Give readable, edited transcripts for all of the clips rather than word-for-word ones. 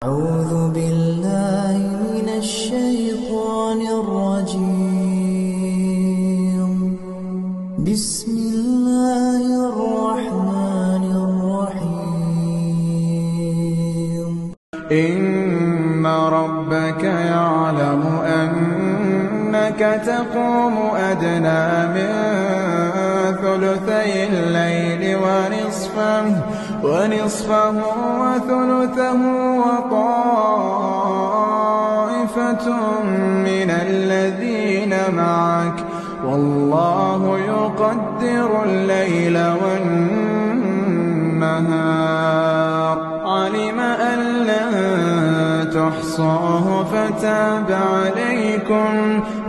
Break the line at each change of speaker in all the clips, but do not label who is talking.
أعوذ بالله من الشيطان الرجيم. بسم الله الرحمن الرحيم.
إن ربك يعلم أنك تقوم أدنى من ثلثي الليل ونصفه وثلثه وطائفة من الذين معك والله يقدر الليل والنهار. علم أن لن تحصوه فتاب عليكم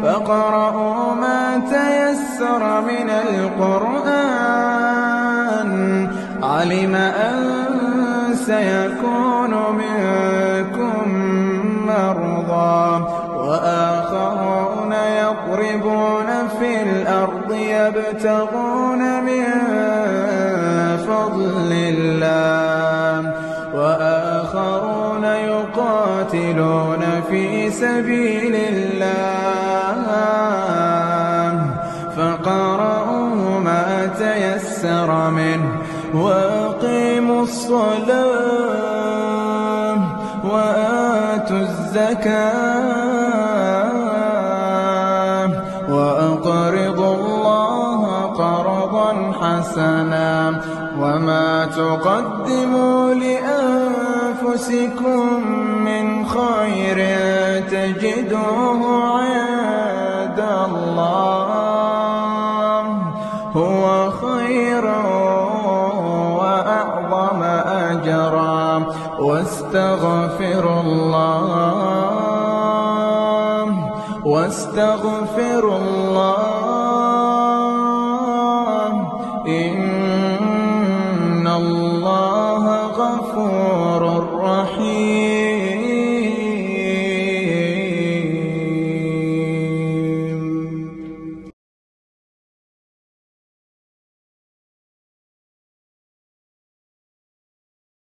فاقرؤوا ما تيسر من القرآن. علم أن سيكون منكم مرضى وآخرون يضربون في الأرض يبتغون من فضل الله وآخرون يقاتلون في سبيل الله فاقرؤوا ما تيسر منه وأقيموا الصلاة وآتوا الزكاة وأقرضوا الله قرضا حسنا وما تقدموا لأنفسكم من خير تجدوه عند الله هو خيرا وأعظم أجرا واستغفروا الله إن الله غفور رحيم.